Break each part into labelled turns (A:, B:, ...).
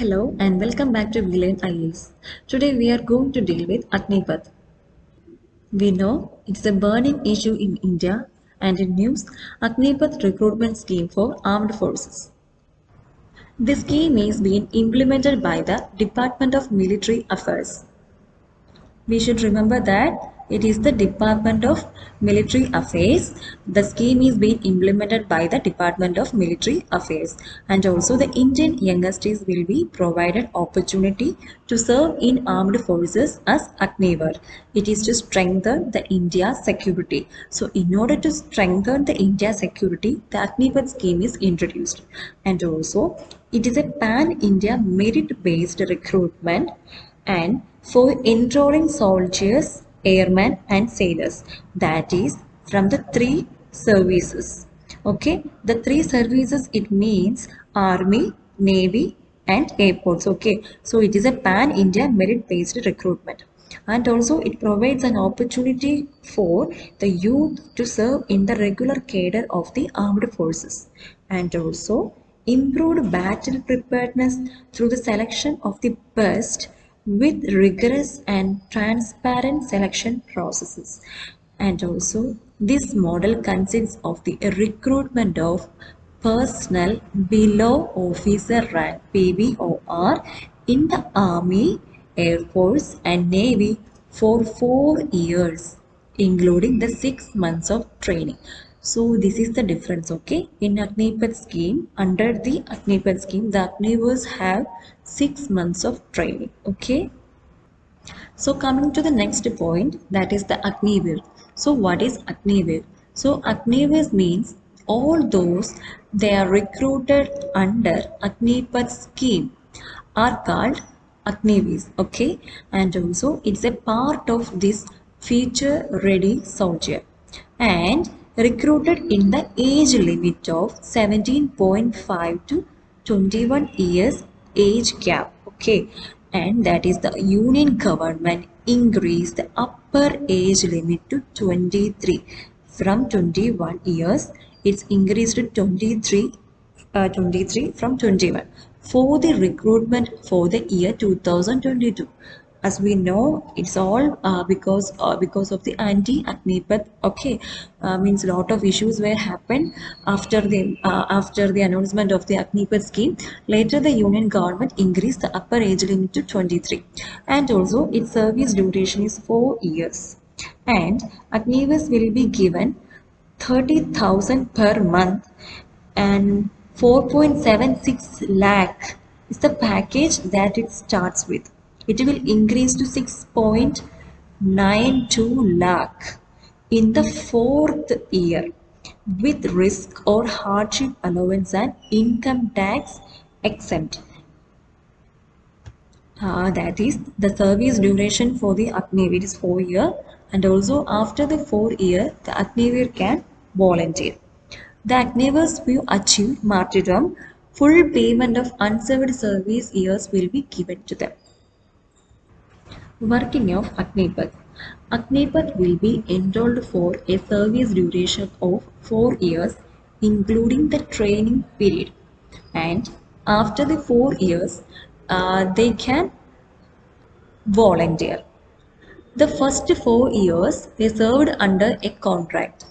A: Hello and welcome back to vlearnias. Today we are going to deal with Agnipath. We know it's a burning issue in India and in news, Agnipath recruitment scheme for armed forces. This scheme is being implemented by the Department of Military Affairs. We should remember that it is the Department of Military Affairs. The scheme is being implemented by the Department of Military Affairs, and also the Indian youngsters will be provided opportunity to serve in armed forces as Agnipath. It is to strengthen the India security. So in order to strengthen the India security, the Agnipath scheme is introduced, and also it is a pan-India merit-based recruitment and for enrolling soldiers, airmen and sailors, that is from the three services. Okay, the three services, it means army, navy and airports. Okay, so it is a pan-India merit-based recruitment, and also it provides an opportunity for the youth to serve in the regular cadre of the armed forces, and also improved battle preparedness through the selection of the best with rigorous and transparent selection processes. And also this model consists of the recruitment of personnel below officer rank PBOR in the Army, Air Force and Navy for 4 years, including the 6 months of training. So this is the difference, okay? In Agnipath scheme, under the Agnipath scheme, the Agnivers have 6 months of training, okay? So coming to the next point, that is the Agnivir. So what is Agnivir? So Agnivir means all those they are recruited under Agnipath scheme are called Agnivis, okay? And also it's a part of this future ready soldier and recruited in the age limit of 17.5 to 21 years age gap, okay? And that is the union government increased the upper age limit to 23 from 21 years. It's increased to 23 from 21 for the recruitment for the year 2022. As we know, it's all because of the anti-Agnipath. Okay, means a lot of issues were happened after the announcement of the Agnipath scheme. Later, the union government increased the upper age limit to 23, and also its service duration is 4 years. And Agnipath will be given 30,000 per month and 4.76 lakh is the package that it starts with. It will increase to 6.92 lakh in the 4th year with risk or hardship allowance and income tax exempt. That is the service duration for the Agnivir is 4 years, and also after the 4 year the Agnivir can volunteer. The Agnivers who achieve martyrdom, full payment of unserved service years will be given to them. Working of Agnipath. Agnipath will be enrolled for a service duration of 4 years, including the training period. And after the 4 years, they can volunteer. The first 4 years, they served under a contract.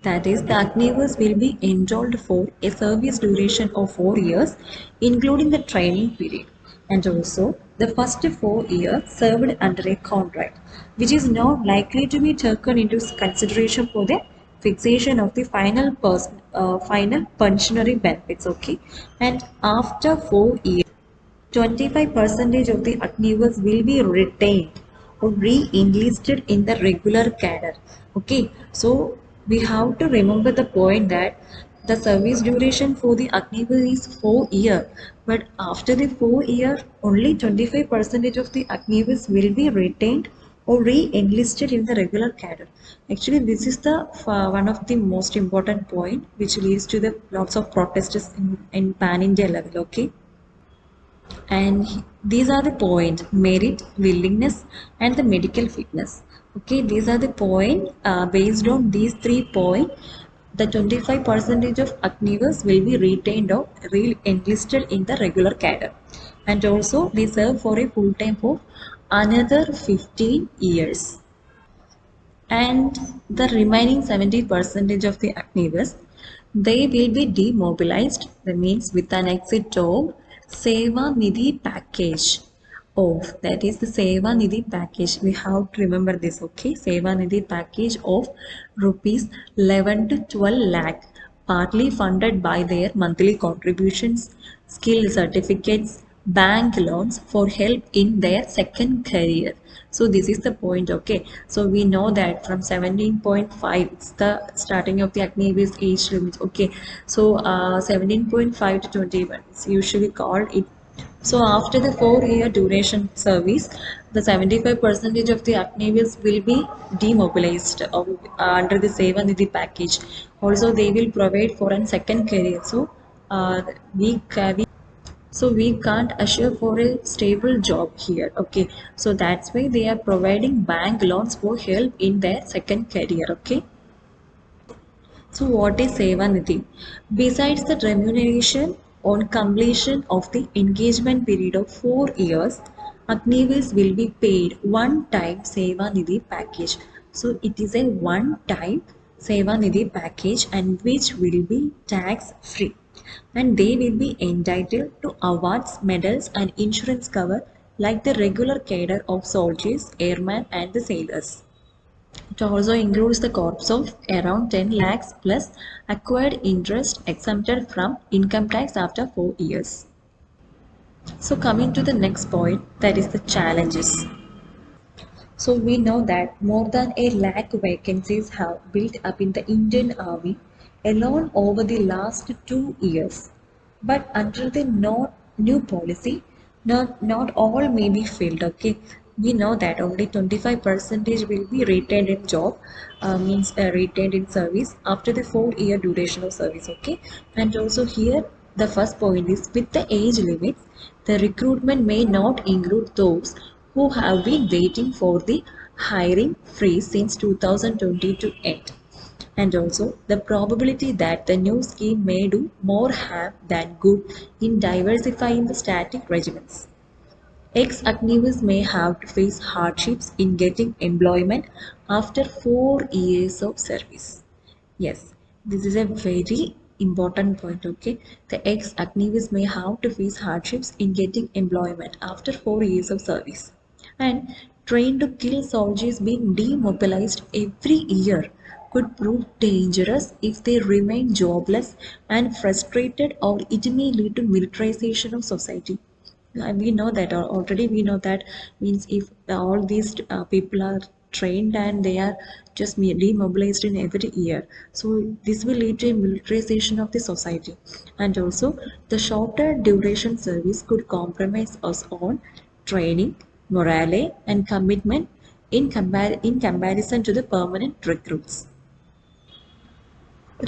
A: That is, the Agnivers will be enrolled for a service duration of 4 years, including the training period. And also, the first 4 years served under a contract, which is not likely to be taken into consideration for the fixation of the final pensionary benefits. Okay, and after 4 years, 25% of the Agnivers will be retained or re-enlisted in the regular cadre. Okay, so we have to remember the point that the service duration for the Agniver is 4 years, but after the 4 year, only 25% of the Agnivers will be retained or re-enlisted in the regular cadre. Actually, this is the one of the most important point which leads to the lots of protests in pan-India level. Okay. And these are the point: merit, willingness and the medical fitness. Okay, these are the point. Based on these 3 points, the 25% of Agnivers will be retained or enlisted in the regular cadre. And also they serve for a full time of another 15 years. And the remaining 70% of the Agnivers, they will be demobilized, that means with an exit of Seva Nidhi package. That is the Seva Nidhi package. We have to remember this, okay? Seva Nidhi package of rupees 11 to 12 lakh, partly funded by their monthly contributions, skill certificates, bank loans for help in their second career. So this is the point, okay? So we know that from 17.5, it's the starting of the Agnipath age limit, okay? So 17.5 to 21 is usually called it. So after the 4 year duration service, the 75% of the Agnipaths will be demobilized under the Seva Nidhi package. Also, they will provide for a second career. So uh, we, we so we can't assure for a stable job here, okay? So that's why they are providing bank loans for help in their second career, okay? So what is Seva Nidhi? Besides the remuneration on completion of the engagement period of 4 years, Agnivis will be paid one-time Seva Nidhi package. So it is a one-time Seva Nidhi package and which will be tax-free. And they will be entitled to awards, medals and insurance cover like the regular cadre of soldiers, airmen and the sailors. It also includes the corpus of around 10 lakhs plus acquired interest exempted from income tax after 4 years. So coming to the next point, that is the challenges. So we know that more than a lakh vacancies have built up in the Indian Army alone over the last 2 years. But under the new policy, not all may be filled. Okay, we know that only 25% will be retained in job, means retained in service after the 4 year duration of service. Okay, and also here the first point is with the age limits, the recruitment may not include those who have been waiting for the hiring freeze since 2022 end. And also the probability that the new scheme may do more harm than good in diversifying the static regiments. Ex-activists may have to face hardships in getting employment after 4 years of service. Yes, this is a very important point, okay? The ex-activists may have to face hardships in getting employment after 4 years of service. And trained to kill soldiers being demobilized every year could prove dangerous if they remain jobless and frustrated, or it may lead to militarization of society. We know that, or already we know that, means if all these people are trained and they are just demobilized in every year, so this will lead to a militarization of the society. And also the shorter duration service could compromise us on training, morale and commitment in comparison to the permanent recruits.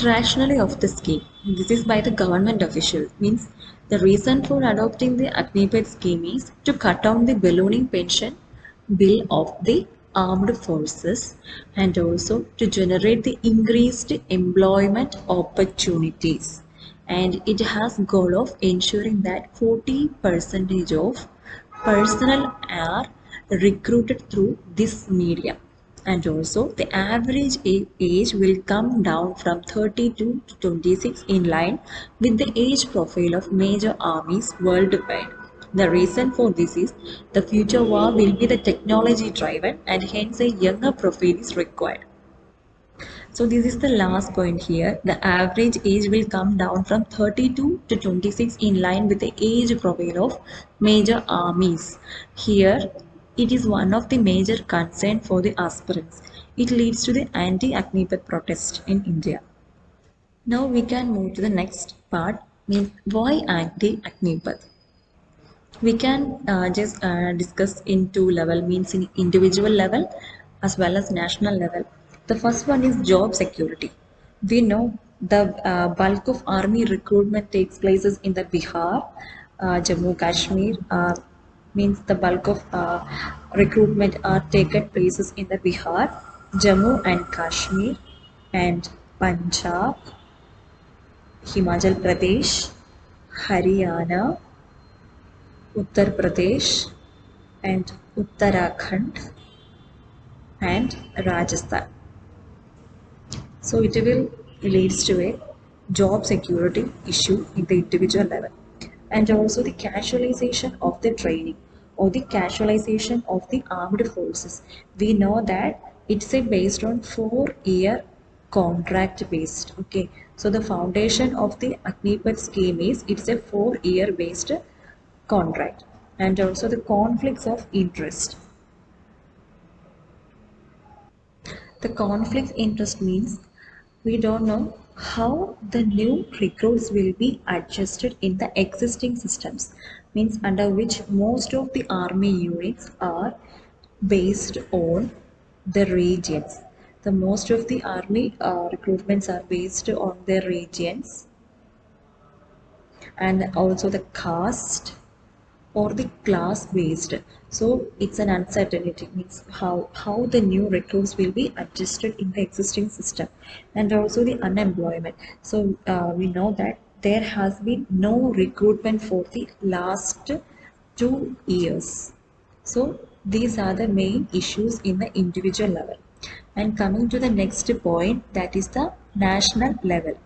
A: Rationale of the scheme. This is by the government official. Means the reason for adopting the Agnipath scheme is to cut down the ballooning pension bill of the armed forces and also to generate the increased employment opportunities. And it has goal of ensuring that 40% of personnel are recruited through this medium. And also the average age will come down from 32 to 26 in line with the age profile of major armies worldwide. The reason for this is the future war will be the technology driven and hence a younger profile is required. So this is the last point here. The average age will come down from 32 to 26 in line with the age profile of major armies. Here, it is one of the major concern for the aspirants. It leads to the anti-Agnipath protest in India. Now we can move to the next part, means why anti-Agnipath. We can just discuss in two level, means in individual level as well as national level. The first one is job security. We know the bulk of army recruitment takes places in the Bihar, Jammu Kashmir, means the bulk of recruitment are taken places in the Bihar, Jammu and Kashmir, and Punjab, Himachal Pradesh, Haryana, Uttar Pradesh, and Uttarakhand and Rajasthan. So it will leads to a job security issue in the individual level, and also the casualization of the training or the casualization of the armed forces. We know that it's a based on 4 year contract based. Okay, so the foundation of the Agnipath scheme is it's a 4 year based contract, and also the conflicts of interest. The conflict interest means we don't know how the new recruits will be adjusted in the existing systems, means under which most of the army units are based on the regions. The most of the army recruitments are based on their regions, and also the caste or the class based. So it's an uncertainty, means how the new recruits will be adjusted in the existing system, and also the unemployment. So we know that there has been no recruitment for the last 2 years. So these are the main issues in the individual level. And coming to the next point, that is the national level,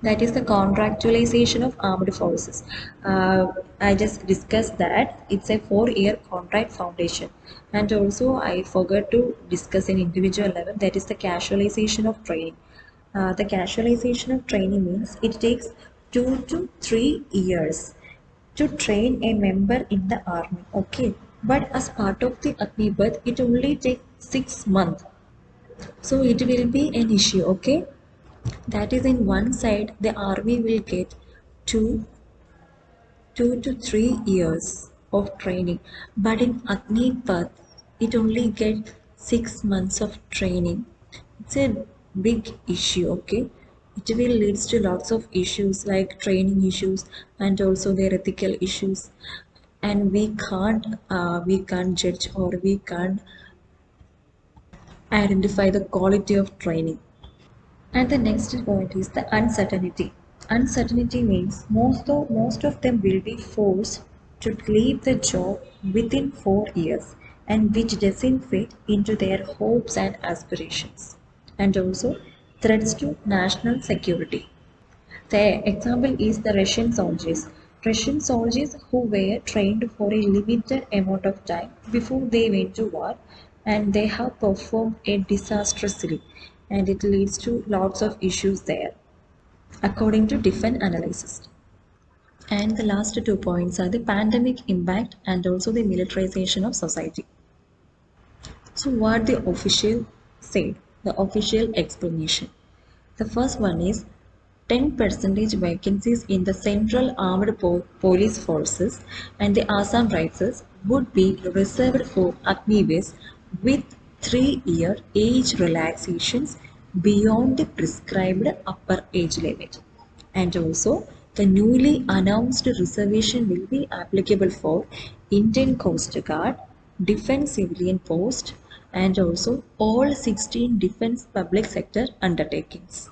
A: that is the contractualization of armed forces. I just discussed that it's a 4 year contract foundation, and also I forgot to discuss in individual level, that is the casualization of training. The casualization of training means it takes 2 to 3 years to train a member in the army. Okay, but as part of the Agnipath, it only takes 6 months. So it will be an issue. Okay, that is, in one side the army will get two 2 to 3 years of training, but in Agnipath it only get 6 months of training. It's a big issue. Okay, it will leads to lots of issues like training issues and also their ethical issues, and we can't judge or we can't identify the quality of training. And the next point is the uncertainty. Uncertainty means most of them will be forced to leave the job within 4 years, and which doesn't fit into their hopes and aspirations. And also threats to national security. The example is the Russian soldiers. Russian soldiers who were trained for a limited amount of time before they went to war, and they have performed a disastrously, and it leads to lots of issues there according to different analysis. And the last 2 points are the pandemic impact and also the militarization of society. So what the official said, the official explanation. The first one is 10% vacancies in the Central Armed Police Forces and the Assam Rifles would be reserved for Agnivesh with 3 year age relaxations beyond the prescribed upper age limit. And also, the newly announced reservation will be applicable for Indian Coast Guard, Defence Civilian Post, and also all 16 defence public sector undertakings.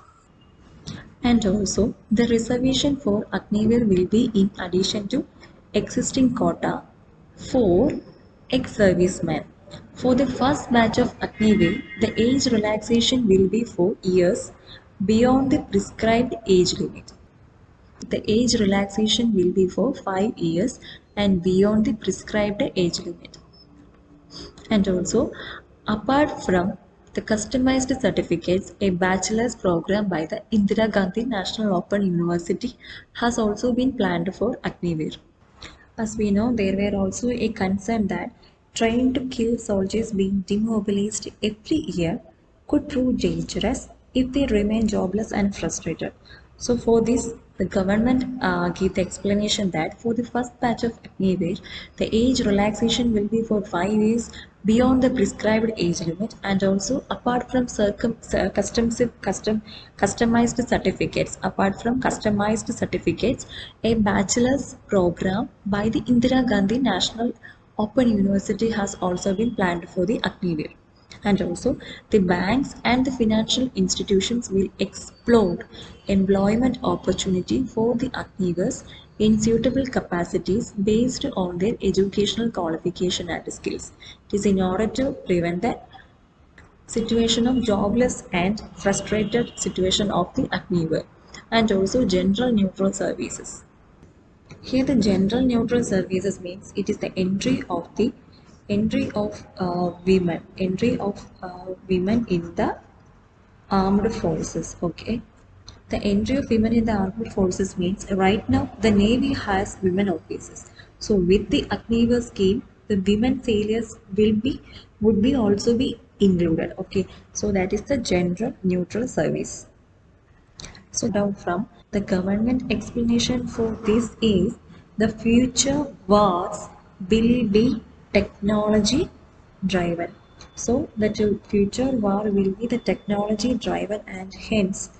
A: And also, the reservation for Agniveer will be in addition to existing quota for ex-servicemen. For the first batch of Agniveer, the age relaxation will be for years beyond the prescribed age limit. The age relaxation will be for 5 years and beyond the prescribed age limit. And also, apart from the customized certificates, a bachelor's program by the Indira Gandhi National Open University has also been planned for Agniveer. As we know, there were also a concern that trying to kill soldiers being demobilized every year could prove dangerous if they remain jobless and frustrated. So for this, the government gave the explanation that for the first batch of Agniveer, the age relaxation will be for 5 years beyond the prescribed age limit, and also apart from customized certificates, a bachelor's program by the Indira Gandhi National Open University has also been planned for the Agniveer. And also, the banks and the financial institutions will explore employment opportunity for the Agnivas in suitable capacities based on their educational qualification and skills. It is in order to prevent the situation of jobless and frustrated situation of the Agniver, and also general neutral services. Here the general neutral services means it is the entry of women in the armed forces. Okay, the entry of women in the armed forces means right now the Navy has women officers. So with the Agniver scheme, the women sailors would be also be included. Okay, so that is the general neutral service. So down from the government explanation for this is the future wars will be technology driven. So the future war will be the technology driven, and hence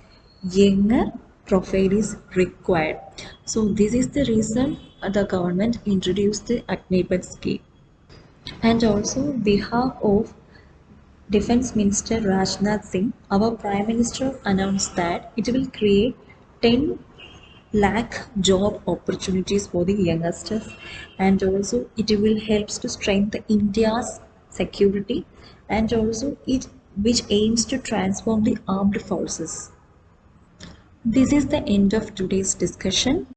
A: younger profile is required. So this is the reason the government introduced the Agnipath scheme. And also behalf of Defense Minister Rajnath Singh, our Prime Minister announced that it will create 10 lakh job opportunities for the youngsters, and also it will help to strengthen India's security, and also it which aims to transform the armed forces. This is the end of today's discussion.